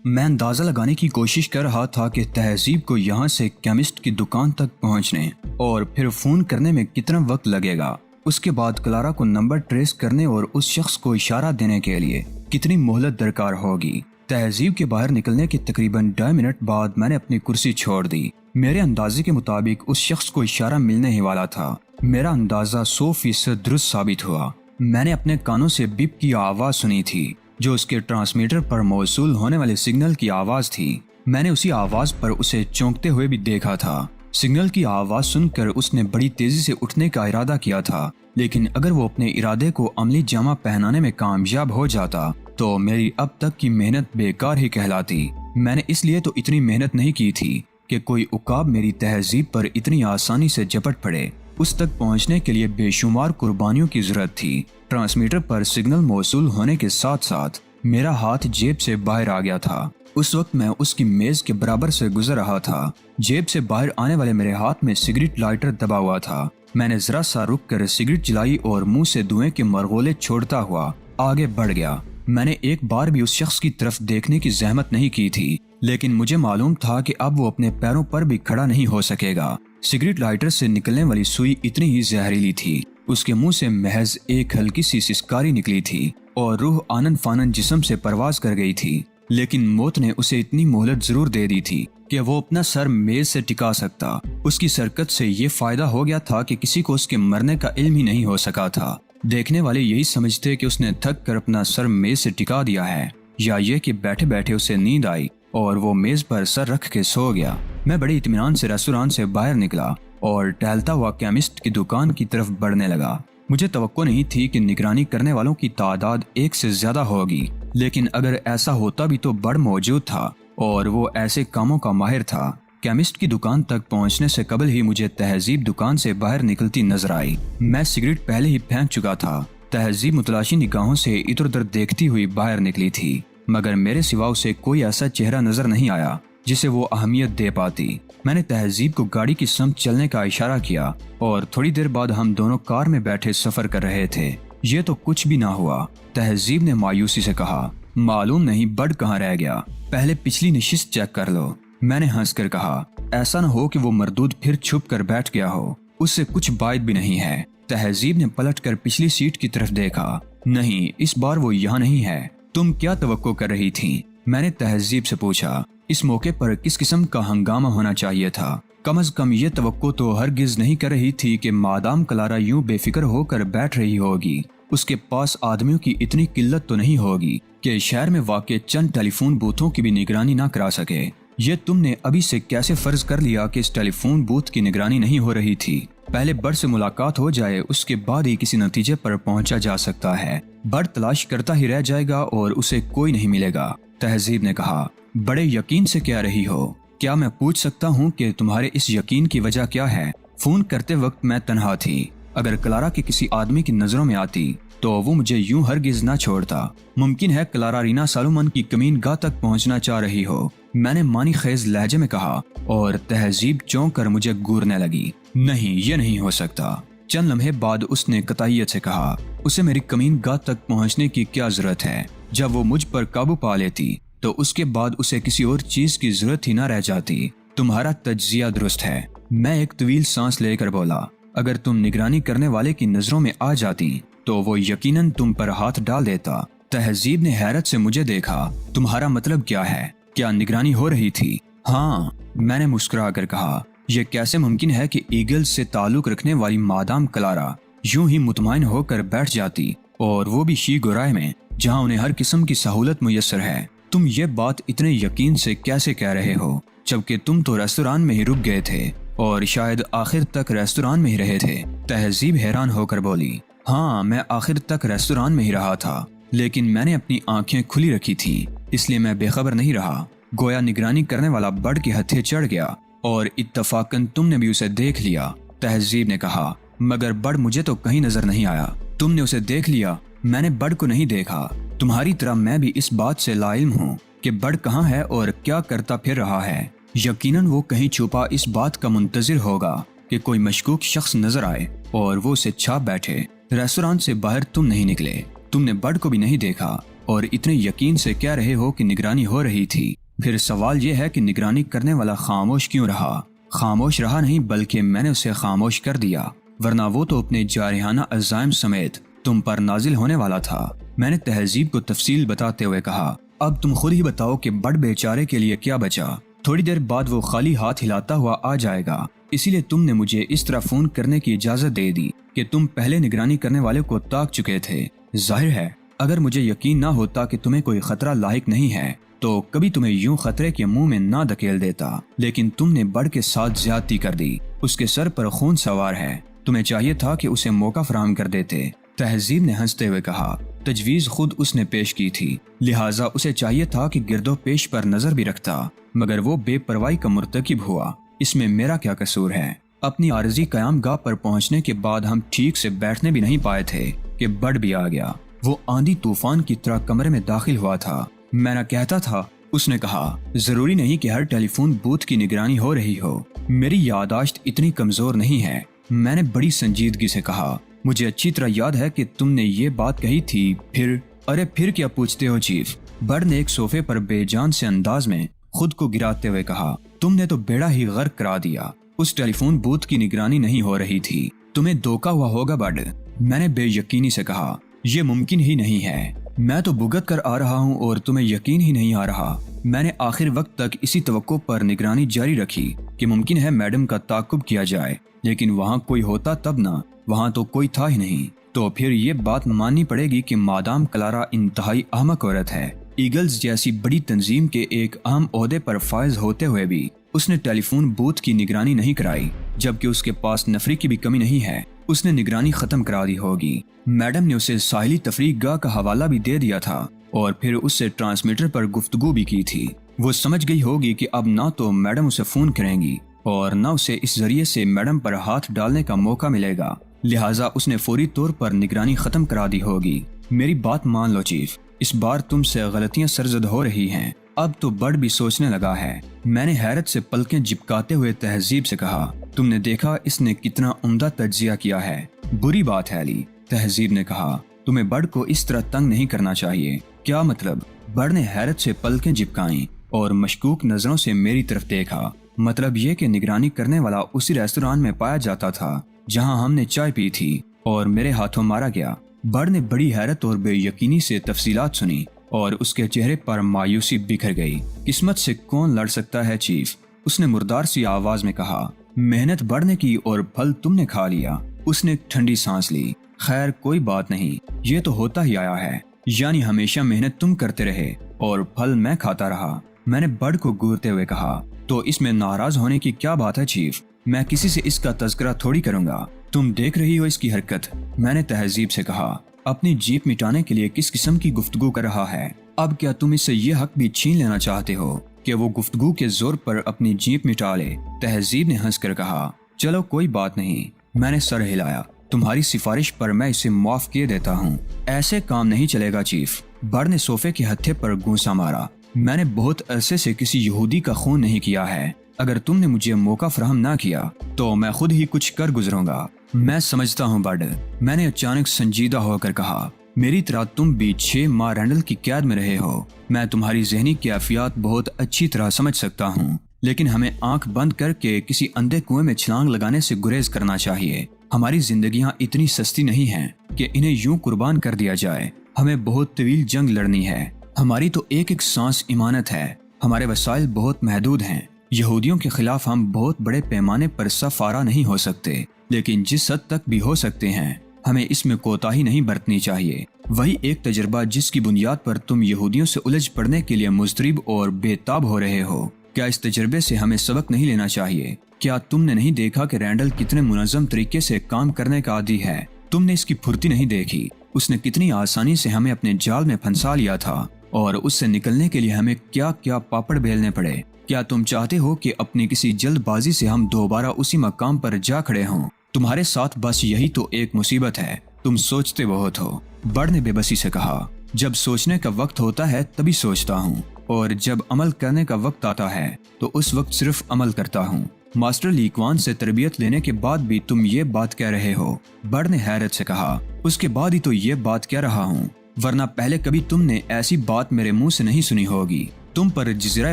میں اندازہ لگانے کی کوشش کر رہا تھا کہ تہذیب کو یہاں سے کیمسٹ کی دکان تک پہنچنے اور پھر فون کرنے میں کتنا وقت لگے گا، اس کے بعد کلارا کو نمبر ٹریس کرنے اور اس شخص کو اشارہ دینے کے لیے کتنی مہلت درکار ہوگی۔ تہذیب کے باہر نکلنے کے تقریباً 2.5 منٹ بعد میں نے اپنی کرسی چھوڑ دی۔ میرے اندازے کے مطابق اس شخص کو اشارہ ملنے ہی والا تھا۔ میرا اندازہ 100% درست ثابت ہوا۔ میں نے اپنے کانوں سے بیپ کی آواز سنی تھی جو اس کے ٹرانسمیٹر پر موصول ہونے والے سگنل کی آواز تھی۔ میں نے اسی آواز پر اسے چونکتے ہوئے بھی دیکھا تھا۔ سگنل کی آواز سن کر اس نے بڑی تیزی سے اٹھنے کا ارادہ کیا تھا، لیکن اگر وہ اپنے ارادے کو عملی جامہ پہنانے میں کامیاب ہو جاتا تو میری اب تک کی محنت بیکار ہی کہلاتی۔ میں نے اس لیے تو اتنی محنت نہیں کی تھی کہ کوئی عقاب میری تہذیب پر اتنی آسانی سے جپٹ پڑے۔ اس تک پہنچنے کے لیے بے شمار قربانیوں کی ضرورت تھی۔ ٹرانسمیٹر پر سگنل موصول ہونے کے ساتھ ساتھ میرا ہاتھ جیب سے باہر آ گیا تھا۔ اس وقت میں اس کی میز کے برابر سے گزر رہا تھا۔ جیب سے باہر آنے والے میرے ہاتھ میں سگریٹ لائٹر دبا ہوا تھا۔ میں نے ذرا سا رک کر سگریٹ جلائی اور منہ سے دھوئیں کے مرغولے چھوڑتا ہوا آگے بڑھ گیا۔ میں نے ایک بار بھی اس شخص کی طرف دیکھنے کی زحمت نہیں کی تھی، لیکن مجھے معلوم تھا کہ اب وہ اپنے پیروں پر بھی کھڑا نہیں ہو سکے گا۔ سگریٹ لائٹر سے نکلنے والی سوئی اتنی ہی زہریلی تھی۔ اس کے منہ سے محض ایک ہلکی سی سسکاری نکلی تھی اور روح آنن فانن جسم سے پرواز کر گئی تھی، لیکن موت نے اسے اتنی مہلت ضرور دے دی تھی کہ وہ اپنا سر میز سے ٹکا سکتا۔ اس کی سرکت سے یہ فائدہ ہو گیا تھا کہ کسی کو اس کے مرنے کا علم ہی نہیں ہو سکا تھا۔ دیکھنے والے یہی سمجھتے کہ اس نے تھک کر اپنا سر میز سے ٹکا دیا ہے، یا یہ کہ بیٹھے بیٹھے اسے نیند آئی اور وہ میز پر سر رکھ کے سو گیا۔ میں بڑے اطمینان سے ریستوران سے باہر نکلا اور ٹہلتا ہوا کیمسٹ کی دکان کی طرف بڑھنے لگا۔ مجھے توقع نہیں تھی کہ نگرانی کرنے والوں کی تعداد 1 سے زیادہ ہوگی، لیکن اگر ایسا ہوتا بھی تو بڑ موجود تھا اور وہ ایسے کاموں کا ماہر تھا۔ کیمسٹ کی دکان تک پہنچنے سے قبل ہی مجھے تہذیب دکان سے باہر نکلتی نظر آئی۔ میں سگریٹ پہلے ہی پھینک چکا تھا۔ تہذیب متلاشی نگاہوں سے ادھر ادھر دیکھتی ہوئی باہر نکلی تھی، مگر میرے سوا اسے کوئی ایسا چہرہ نظر نہیں آیا جسے وہ اہمیت دے پاتی۔ میں نے تہذیب کو گاڑی کی سمت چلنے کا اشارہ کیا اور تھوڑی دیر بعد ہم دونوں کار میں بیٹھے سفر کر رہے تھے۔ یہ تو کچھ بھی نہ ہوا، تہذیب نے مایوسی سے کہا۔ معلوم نہیں بڑ کہاں رہ گیا، پہلے پچھلی نشست چیک کر لو۔ میں نے ہنس کر کہا، ایسا نہ ہو کہ وہ مردود پھر چھپ کر بیٹھ گیا ہو، اس سے کچھ بائد بھی نہیں ہے۔ تہذیب نے پلٹ کر پچھلی سیٹ کی طرف دیکھا۔ نہیں، اس بار وہ یہاں نہیں ہے۔ تم کیا توقع کر رہی تھی؟ میں نے تہذیب سے پوچھا۔ اس موقع پر کس قسم کا ہنگامہ ہونا چاہیے تھا؟ کم از کم یہ توقع تو ہرگز نہیں کر رہی تھی کہ مادام کلارا یوں بے فکر ہو کر بیٹھ رہی ہوگی، اس کے پاس آدمیوں کی اتنی قلت تو نہیں ہوگی کہ شہر میں واقع چند ٹیلی فون بوتھوں کی بھی نگرانی نہ کرا سکے۔ یہ تم نے ابھی سے کیسے فرض کر لیا کہ اس ٹیلی فون بوتھ کی نگرانی نہیں ہو رہی تھی؟ پہلے بڑ سے ملاقات ہو جائے، اس کے بعد ہی کسی نتیجے پر پہنچا جا سکتا ہے۔ بڑ تلاش کرتا ہی رہ جائے گا اور اسے کوئی نہیں ملے گا۔ تہذیب نے کہا، بڑے یقین سے کہہ رہی ہو؟ کیا میں پوچھ سکتا ہوں کہ تمہارے اس یقین کی وجہ کیا ہے؟ فون کرتے وقت میں تنہا تھی۔ اگر کلارا کے کسی آدمی کی نظروں میں آتی تو وہ مجھے یوں ہرگز نہ چھوڑتا۔ ممکن ہے کلارا رینا سالومن کی کمین گاہ تک پہنچنا چاہ رہی ہو، میں نے معنی خیز لہجے میں کہا، اور تہذیب چونک کر مجھے گورنے لگی۔ نہیں، یہ نہیں ہو سکتا۔ چند لمحے بعد اس نے قطعیت سے کہا، اسے میری کمین گاہ تک پہنچنے کی کیا ضرورت ہے؟ جب وہ مجھ پر قابو پا لیتی تو اس کے بعد اسے کسی اور چیز کی ضرورت ہی نہ رہ جاتی۔ تمہارا تجزیہ درست ہے۔ میں ایک طویل سانس لے کر بولا، اگر تم نگرانی کرنے والے کی نظروں میں آ جاتی تو وہ یقیناً تم پر ہاتھ ڈال دیتا۔ تہذیب نے حیرت سے مجھے دیکھا۔ تمہارا مطلب کیا ہے؟ کیا نگرانی ہو رہی تھی؟ ہاں، میں نے مسکرا کر کہا۔ یہ کیسے ممکن ہے کہ ایگل سے تعلق رکھنے والی مادام کلارا یوں ہی مطمئن ہو کر بیٹھ جاتی، اور وہ بھی شیگورائے میں، جہاں انہیں ہر قسم کی سہولت میسر ہے؟ تم یہ بات اتنے یقین سے کیسے کہہ رہے ہو، جبکہ تم تو ریستوران میں ہی رک گئے تھے اور شاید آخر تک ریستوران میں ہی رہے تھے؟ تہذیب حیران ہو کر بولی، ہاں، میں آخر تک ریستوران میں ہی رہا تھا، لیکن میں نے اپنی آنکھیں کھلی رکھی تھی، اس لیے میں بے خبر نہیں رہا۔ گویا نگرانی کرنے والا بڑ کے ہتھے چڑھ گیا اور اتفاقاً تم نے بھی اسے دیکھ لیا۔ تہذیب نے کہا، مگر بڑ مجھے تو کہیں نظر نہیں آیا۔ تم نے اسے دیکھ لیا؟ میں نے بڑ کو نہیں دیکھا۔ تمہاری طرح میں بھی اس بات سے لاعلم ہوں کہ بڑ کہاں ہے اور کیا کرتا پھر رہا ہے۔ یقیناً وہ کہیں چھپا اس بات کا منتظر ہوگا کہ کوئی مشکوک شخص نظر آئے اور وہ اسے چھاپ بیٹھے۔ ریستوران سے باہر تم نہیں نکلے، تم نے بڑ کو بھی نہیں دیکھا۔ اور اتنے یقین سے کہہ رہے ہو کہ نگرانی ہو رہی تھی، پھر سوال یہ ہے کہ نگرانی کرنے والا خاموش کیوں رہا؟ خاموش رہا نہیں بلکہ میں نے اسے خاموش کر دیا، ورنہ وہ تو اپنے جارحانہ عزائم سمیت تم پر نازل ہونے والا تھا۔ میں نے تہذیب کو تفصیل بتاتے ہوئے کہا، اب تم خود ہی بتاؤ کہ بڑ بیچارے کے لیے کیا بچا؟ تھوڑی دیر بعد وہ خالی ہاتھ ہلاتا ہوا آ جائے گا، اسی لیے تم نے مجھے اس طرح فون کرنے کی اجازت دے دی کہ تم پہلے نگرانی کرنے والے کو تاک چکے تھے۔ ظاہر ہے اگر مجھے یقین نہ ہوتا کہ تمہیں کوئی خطرہ لاحق نہیں ہے تو کبھی تمہیں یوں خطرے کے منہ میں نہ دھکیل دیتا، لیکن تم نے بڑ کے ساتھ زیادتی کر دی۔ اس کے سر پر خون سوار ہے، تمہیں چاہیے تھا کہ اسے موقع فراہم کر دیتے۔ تہذیب نے ہنستے ہوئے کہا، تجویز خود اس نے پیش کی تھی، لہٰذا اسے چاہیے تھا کہ گرد و پیش پر نظر بھی رکھتا، مگر وہ بے پرواہی کا مرتکب ہوا۔ اس میں میرا کیا قصور ہے؟ اپنی عارضی قیام گاہ پر پہنچنے کے بعد ہم ٹھیک سے بیٹھنے بھی نہیں پائے تھے کہ بڑ بھی آ گیا۔ وہ آندھی طوفان کی طرح کمرے میں داخل ہوا تھا۔ میں نہ کہتا تھا، اس نے کہا، ضروری نہیں کہ ہر ٹیلی فون بوتھ کی نگرانی ہو رہی ہو، میری یادداشت اتنی کمزور نہیں ہے۔ میں نے بڑی سنجیدگی سے کہا، مجھے اچھی طرح یاد ہے کہ تم نے یہ بات کہی تھی۔ پھر کیا پوچھتے ہو چیف؟ بڑ نے ایک صوفے پر بے جان سے انداز میں خود کو گراتے ہوئے کہا، تم نے تو بیڑا ہی غرق کرا دیا۔ اس ٹیلی فون بوتھ کی نگرانی نہیں ہو رہی تھی، تمہیں دھوکا ہوا ہوگا بڑ۔ میں نے بے یقینی سے کہا، یہ ممکن ہی نہیں ہے، میں تو بھگت کر آ رہا ہوں اور تمہیں یقین ہی نہیں آ رہا۔ میں نے آخر وقت تک اسی توقع پر نگرانی جاری رکھی کہ ممکن ہے میڈم کا تعاقب کیا جائے، لیکن وہاں کوئی ہوتا تب نہ، وہاں تو کوئی تھا ہی نہیں۔ تو پھر یہ بات ماننی پڑے گی کہ مادام کلارا انتہائی احمق عورت ہے، ایگلز جیسی بڑی تنظیم کے ایک اہم عہدے پر فائز ہوتے ہوئے بھی اس نے ٹیلی فون بوتھ کی نگرانی نہیں کرائی، جبکہ اس کے پاس نفری کی بھی کمی نہیں ہے، اس نے نگرانی ختم کرا دی ہوگی۔ میڈم نے اسے ساحلی تفریح گاہ کا حوالہ بھی دے دیا تھا اور پھر اس سے ٹرانسمیٹر پر گفتگو بھی کی تھی۔ وہ سمجھ گئی ہوگی کہ اب نہ تو میڈم اسے فون کریں گی اور نہ اسے اس ذریعے سے میڈم پر ہاتھ ڈالنے کا موقع ملے گا، لہٰذا اس نے فوری طور پر نگرانی ختم کرا دی ہوگی۔ میری بات مان لو چیف، اس بار تم سے غلطیاں سرزد ہو رہی ہیں، اب تو بڑ بھی سوچنے لگا ہے۔ میں نے حیرت سے پلکیں جھپکاتے ہوئے تہذیب سے کہا، تم نے دیکھا اس نے کتنا عمدہ تجزیہ کیا ہے؟ بری بات ہے علی، تہذیب نے کہا، تمہیں بڑ کو اس طرح تنگ نہیں کرنا چاہیے۔ کیا مطلب؟ بڑ نے حیرت سے پلکیں جھپکائیں اور مشکوک نظروں سے میری طرف دیکھا۔ مطلب یہ کہ نگرانی کرنے والا اسی ریستوران میں پایا جاتا تھا جہاں ہم نے چائے پی تھی اور میرے ہاتھوں مارا گیا۔ بڑ نے بڑی حیرت اور بے یقینی سے تفصیلات سنی اور اس کے چہرے پر مایوسی بکھر گئی۔ قسمت سے کون لڑ سکتا ہے چیف؟ اس نے مردار سی آواز میں کہا۔ محنت بڑ نے کی اور پھل تم نے کھا لیا۔ اس نے ایک ٹھنڈی سانس لی۔ خیر کوئی بات نہیں، یہ تو ہوتا ہی آیا ہے، یعنی ہمیشہ محنت تم کرتے رہے اور پھل میں کھاتا رہا۔ میں نے بڑ کو گورتے ہوئے کہا، تو اس میں ناراض ہونے کی کیا بات ہے چیف؟ میں کسی سے اس کا تذکرہ تھوڑی کروں گا، تم دیکھ رہی ہو اس کی حرکت۔ میں نے تہذیب سے کہا، اپنی جیپ مٹانے کے لیے کس قسم کی گفتگو کر رہا ہے؟ اب کیا تم اس سے یہ حق بھی چھین لینا چاہتے ہو کہ وہ گفتگو کے زور پر اپنی جیپ مٹا لے؟ تہذیب نے ہنس کر کہا، چلو کوئی بات نہیں۔ میں نے سر ہلایا، تمہاری سفارش پر میں اسے معاف کیے دیتا ہوں۔ ایسے کام نہیں چلے گا چیف۔ بڑ نے صوفے کے ہتھے پر گونسا مارا۔ میں نے بہت عرصے سے کسی یہودی کا خون نہیں کیا ہے، اگر تم نے مجھے موقع فراہم نہ کیا تو میں خود ہی کچھ کر گزروں گا۔ میں سمجھتا ہوں بڑ، میں نے اچانک سنجیدہ ہو کر کہا، میری طرح تم بھی 6 ماہ رینڈل کی قید میں رہے ہو، میں تمہاری ذہنی کیفیات بہت اچھی طرح سمجھ سکتا ہوں، لیکن ہمیں آنکھ بند کر کے کسی اندھے کنویں میں چھلانگ لگانے سے گریز کرنا چاہیے۔ ہماری زندگیاں اتنی سستی نہیں ہیں کہ انہیں یوں قربان کر دیا جائے۔ ہمیں بہت طویل جنگ لڑنی ہے، ہماری تو ایک ایک سانس امانت ہے، ہمارے وسائل بہت محدود ہیں۔ یہودیوں کے خلاف ہم بہت بڑے پیمانے پر صف آرا نہیں ہو سکتے، لیکن جس حد تک بھی ہو سکتے ہیں ہمیں اس میں کوتاہی نہیں برتنی چاہیے۔ وہی ایک تجربہ جس کی بنیاد پر تم یہودیوں سے الجھ پڑنے کے لیے مضطرب اور بے تاب ہو رہے ہو، کیا اس تجربے سے ہمیں سبق نہیں لینا چاہیے؟ کیا تم نے نہیں دیکھا کہ رینڈل کتنے منظم طریقے سے کام کرنے کا عادی ہے؟ تم نے اس کی پھرتی نہیں دیکھی، اس نے کتنی آسانی سے ہمیں اپنے جال میں پھنسا لیا تھا اور اس سے نکلنے کے لیے ہمیں کیا کیا پاپڑ بیلنے پڑے۔ کیا تم چاہتے ہو کہ اپنی کسی جلد بازی سے ہم دوبارہ اسی مقام پر جا کھڑے ہوں؟ تمہارے ساتھ بس یہی تو ایک مصیبت ہے، تم سوچتے بہت ہو۔ بڑ نے بے بسی سے کہا، جب سوچنے کا وقت ہوتا ہے تبھی سوچتا ہوں، اور جب عمل کرنے کا وقت آتا ہے تو اس وقت صرف عمل کرتا ہوں۔ ماسٹر لیکوان سے تربیت لینے کے بعد بھی تم یہ بات کہہ رہے ہو؟ بڑ نے حیرت سے کہا، اس کے بعد ہی تو یہ بات کہہ رہا ہوں۔ ورنہ پہلے کبھی تم نے ایسی بات میرے منہ سے نہیں سنی ہوگی۔ تم پر جزیرہ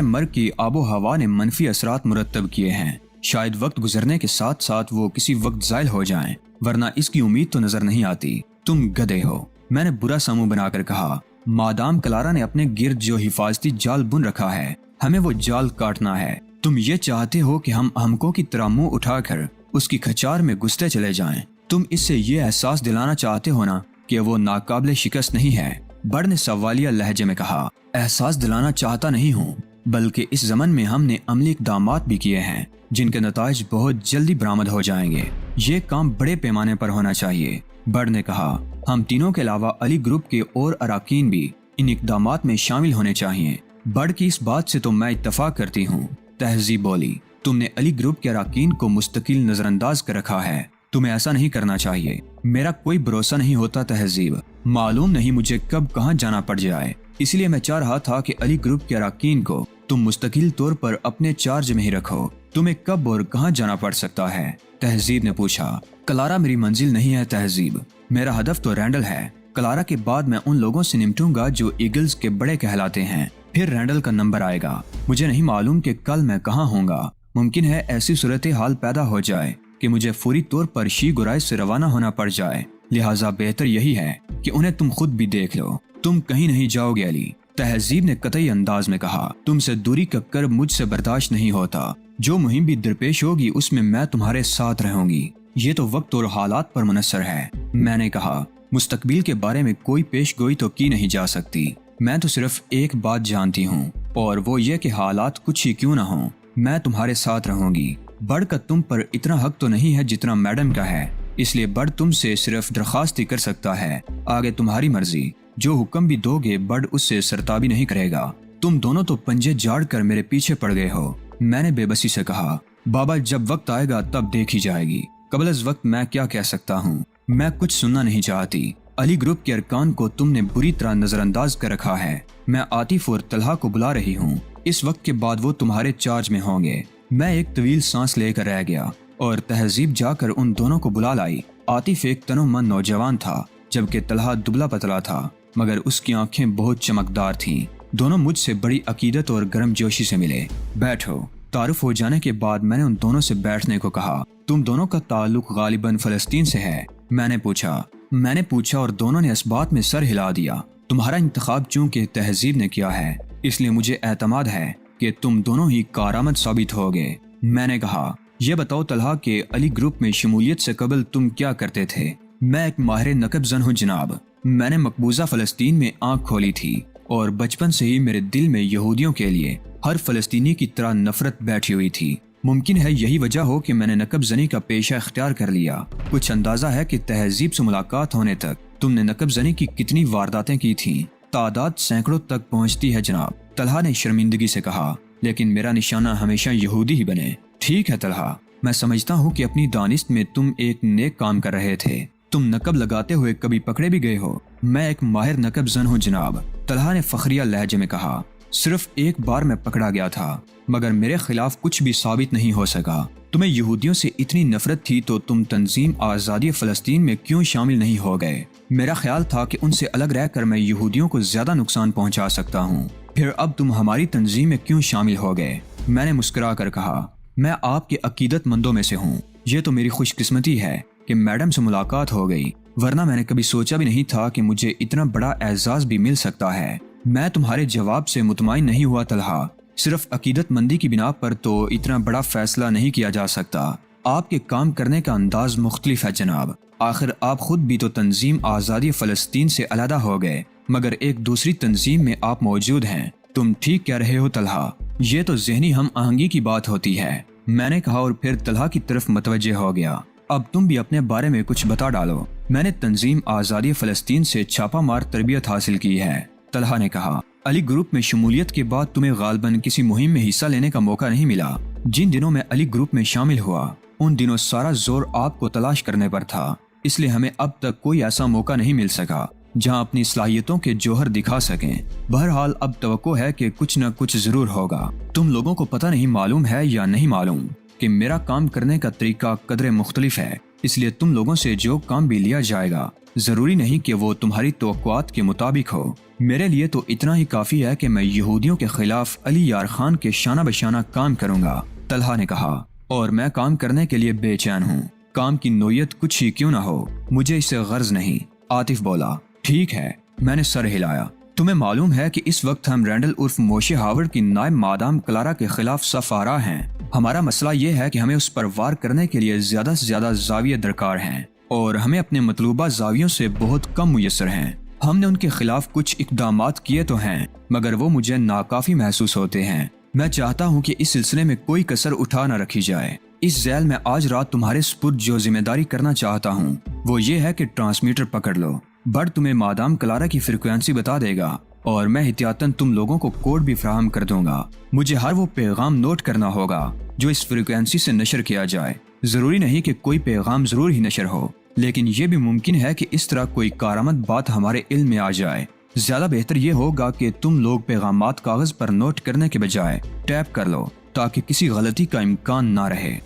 مرگ کی آب و ہوا نے منفی اثرات مرتب کیے ہیں، شاید وقت گزرنے کے ساتھ ساتھ وہ کسی وقت زائل ہو جائیں، ورنہ اس کی امید تو نظر نہیں آتی۔ تم گدھے ہو، میں نے برا سا منہ بنا کر کہا۔ مادام کلارا نے اپنے گرد جو حفاظتی جال بن رکھا ہے، ہمیں وہ جال کاٹنا ہے۔ تم یہ چاہتے ہو کہ ہم احمقوں کی طرح منہ اٹھا کر اس کی کھچار میں گھستے چلے جائیں۔ تم اس سے یہ احساس دلانا چاہتے ہو نا کہ وہ ناقابل شکست نہیں ہے، بڑ نے سوالیہ لہجے میں کہا۔ احساس دلانا چاہتا نہیں ہوں، بلکہ اس زمن میں ہم نے عملی اقدامات بھی کیے ہیں جن کے نتائج بہت جلدی برآمد ہو جائیں گے۔ یہ کام بڑے پیمانے پر ہونا چاہیے، بڑ نے کہا۔ ہم تینوں کے علاوہ علی گروپ کے اور اراکین بھی ان اقدامات میں شامل ہونے چاہیے۔ بڑ کی اس بات سے تو میں اتفاق کرتی ہوں، تہذیب بولی۔ تم نے علی گروپ کے اراکین کو مستقل نظر انداز کر رکھا ہے، تمہیں ایسا نہیں کرنا چاہیے۔ میرا کوئی بھروسہ نہیں ہوتا تہذیب، معلوم نہیں مجھے کب کہاں جانا پڑ جائے، اس لیے میں چاہ رہا تھا کہ علی گروپ کے اراکین کو تم مستقل طور پر اپنے چارج میں ہی رکھو۔ تمہیں کب اور کہاں جانا پڑ سکتا ہے؟ تہذیب نے پوچھا۔ کلارا میری منزل نہیں ہے تہذیب، میرا ہدف تو رینڈل ہے۔ کلارا کے بعد میں ان لوگوں سے نمٹوں گا جو ایگلز کے بڑے کہلاتے ہیں، پھر رینڈل کا نمبر آئے گا۔ مجھے نہیں معلوم کہ کل میں کہاں ہوں گا، ممکن ہے ایسی صورتحال پیدا ہو جائے کہ مجھے فوری طور پر شی گرائز سے روانہ ہونا پڑ جائے، لہٰذا بہتر یہی ہے کہ انہیں تم خود بھی دیکھ لو۔ تم کہیں نہیں جاؤ گے علی، تہذیب نے قطعی انداز میں کہا۔ تم سے دوری کا کرب مجھ سے برداشت نہیں ہوتا، جو مہم بھی درپیش ہوگی اس میں تمہارے ساتھ رہوں گی۔ یہ تو وقت اور حالات پر منحصر ہے، میں نے کہا۔ مستقبل کے بارے میں کوئی پیش گوئی تو کی نہیں جا سکتی، میں تو صرف ایک بات جانتی ہوں، اور وہ یہ کہ حالات کچھ ہی کیوں نہ ہوں، میں تمہارے ساتھ رہوں گی۔ بڑ کا تم پر اتنا حق تو نہیں ہے جتنا میڈم کا ہے، اس لیے بڑ تم سے صرف درخواست ہی کر سکتا ہے، آگے تمہاری مرضی، جو حکم بھی دو گے بڑ اس سے سرتابی نہیں کرے گا۔ تم دونوں تو پنجے جاڑ کر میرے پیچھے پڑ گئے ہو، میں نے بے بسی سے کہا۔ بابا جب وقت آئے گا تب دیکھی جائے گی، قبل از وقت میں کیا کہہ سکتا ہوں، میں کچھ سننا نہیں چاہتی۔ علی گروپ کے ارکان کو تم نے بری طرح نظر انداز کر رکھا ہے، میں عاطف اور طلحہ کو بلا رہی ہوں، اس وقت کے بعد وہ تمہارے چارج میں ہوں گے۔ میں ایک طویل سانس لے کر رہ گیا اور تہذیب جا کر ان دونوں کو بلا لائی۔ عاطف ایک تنومند نوجوان تھا، جبکہ طلحہ دبلا پتلا تھا، مگر اس کی آنکھیں بہت چمکدار تھیں۔ دونوں مجھ سے بڑی عقیدت اور گرم جوشی سے ملے۔ بیٹھو۔ تعارف ہو جانے کے بعد میں نے ان دونوں سے بیٹھنے کو کہا۔ تم دونوں کا تعلق غالباً فلسطین سے ہے؟ میں نے پوچھا اور دونوں نے اس بات میں سر ہلا دیا۔ تمہارا انتخاب چونکہ تہذیب نے کیا ہے، اس لیے مجھے اعتماد ہے کہ تم دونوں ہی کارآمد ثابت ہوگے۔ میں نے کہا، یہ بتاؤ طلحہ کہ علی گروپ میں شمولیت سے قبل تم کیا کرتے تھے؟ میں ایک ماہر نقب زن ہوں جناب، میں نے مقبوضہ فلسطین میں آنکھ کھولی تھی اور بچپن سے ہی میرے دل میں یہودیوں کے لیے ہر فلسطینی کی طرح نفرت بیٹھی ہوئی تھی۔ ممکن ہے یہی وجہ ہو کہ میں نے نقب زنی کا پیشہ اختیار کر لیا۔ کچھ اندازہ ہے کہ تہذیب سے ملاقات ہونے تک تم نے نقب زنی کی کتنی وارداتیں کی تھیں؟ تعداد سینکڑوں تک پہنچتی ہے جناب، طلحہ نے شرمندگی سے کہا، لیکن میرا نشانہ ہمیشہ یہودی ہی بنے۔ ٹھیک ہے طلحہ، میں سمجھتا ہوں کہ اپنی دانست میں تم ایک نیک کام کر رہے تھے۔ تم نقب لگاتے ہوئے کبھی پکڑے بھی گئے ہو؟ میں ایک ماہر نقب زن ہوں جناب، طلحہ نے فخریہ لہجے میں کہا۔ صرف ایک بار میں پکڑا گیا تھا، مگر میرے خلاف کچھ بھی ثابت نہیں ہو سکا۔ تمہیں یہودیوں سے اتنی نفرت تھی تو تم تنظیم آزادی فلسطین میں کیوں شامل نہیں ہو گئے؟ میرا خیال تھا کہ ان سے الگ رہ کر میں یہودیوں کو زیادہ نقصان پہنچا سکتا ہوں، پھر اب تم ہماری تنظیم میں کیوں شامل ہو گئے؟ میں نے مسکرا کر کہا، میں آپ کے عقیدت مندوں میں سے ہوں۔ یہ تو میری خوش قسمتی ہے کہ میڈم سے ملاقات ہو گئی، ورنہ میں نے کبھی سوچا بھی نہیں تھا کہ مجھے اتنا بڑا اعزاز بھی مل سکتا ہے۔ میں تمہارے جواب سے مطمئن نہیں ہوا طلحہ، صرف عقیدت مندی کی بنا پر تو اتنا بڑا فیصلہ نہیں کیا جا سکتا۔ آپ کے کام کرنے کا انداز مختلف ہے جناب، آخر آپ خود بھی تو تنظیم آزادی فلسطین سے علیحدہ ہو گئے، مگر ایک دوسری تنظیم میں آپ موجود ہیں۔ تم ٹھیک کہہ رہے ہو طلحہ، یہ تو ذہنی ہم آہنگی کی بات ہوتی ہے، میں نے کہا اور پھر طلحہ کی طرف متوجہ ہو گیا۔ اب تم بھی اپنے بارے میں کچھ بتا ڈالو۔ میں نے تنظیم آزادی فلسطین سے چھاپا مار تربیت حاصل کی ہے، طلحہ نے کہا۔ علی گروپ میں شمولیت کے بعد تمہیں غالباً کسی مہم میں حصہ لینے کا موقع نہیں ملا۔ جن دنوں میں علی گروپ میں شامل ہوا ان دنوں سارا زور آپ کو تلاش کرنے پر تھا، اس لیے ہمیں اب تک کوئی ایسا موقع نہیں مل سکا جہاں اپنی صلاحیتوں کے جوہر دکھا سکیں۔ بہرحال اب توقع ہے کہ کچھ نہ کچھ ضرور ہوگا۔ تم لوگوں کو پتہ نہیں معلوم ہے یا نہیں معلوم کہ میرا کام کرنے کا طریقہ قدرے مختلف ہے۔ اس لیے تم لوگوں سے جو کام بھی لیا جائے گا ضروری نہیں کہ وہ تمہاری توقعات کے مطابق ہو۔ میرے لیے تو اتنا ہی کافی ہے کہ میں یہودیوں کے خلاف علی یار خان کے شانہ بشانہ کام کروں گا، طلحہ نے کہا، اور میں کام کرنے کے لیے بے چین ہوں، کام کی نوعیت کچھ ہی کیوں نہ ہو، مجھے اس سے غرض نہیں۔ عاطف بولا، ٹھیک ہے، میں نے سر ہلایا۔ تمہیں معلوم ہے کہ اس وقت ہم رینڈل عرف موشے ہاورڈ کی نائب مادام کلارا کے خلاف صف آرا ہیں۔ ہمارا مسئلہ یہ ہے کہ ہمیں اس پر وار کرنے کے لیے زیادہ سے زیادہ زاویے درکار ہیں، اور ہمیں اپنے مطلوبہ زاویوں سے بہت کم میسر ہیں۔ ہم نے ان کے خلاف کچھ اقدامات کیے تو ہیں، مگر وہ مجھے ناکافی محسوس ہوتے ہیں۔ میں چاہتا ہوں کہ اس سلسلے میں کوئی کسر اٹھا نہ رکھی جائے۔ اس ذیل میں آج رات تمہارے سپرد جو ذمہ داری کرنا چاہتا ہوں وہ یہ ہے کہ ٹرانسمیٹر پکڑ لو۔ برڈ تمہیں مادام کلارا کی فریکوینسی بتا دے گا، اور میں احتیاطاً تم لوگوں کو کوڈ بھی فراہم کر دوں گا۔ مجھے ہر وہ پیغام نوٹ کرنا ہوگا جو اس فریکوینسی سے نشر کیا جائے۔ ضروری نہیں کہ کوئی پیغام ضرور ہی نشر ہو، لیکن یہ بھی ممکن ہے کہ اس طرح کوئی کارآمد بات ہمارے علم میں آ جائے۔ زیادہ بہتر یہ ہوگا کہ تم لوگ پیغامات کاغذ پر نوٹ کرنے کے بجائے ٹیپ کر لو تاکہ کسی غلطی کا امکان نہ رہے۔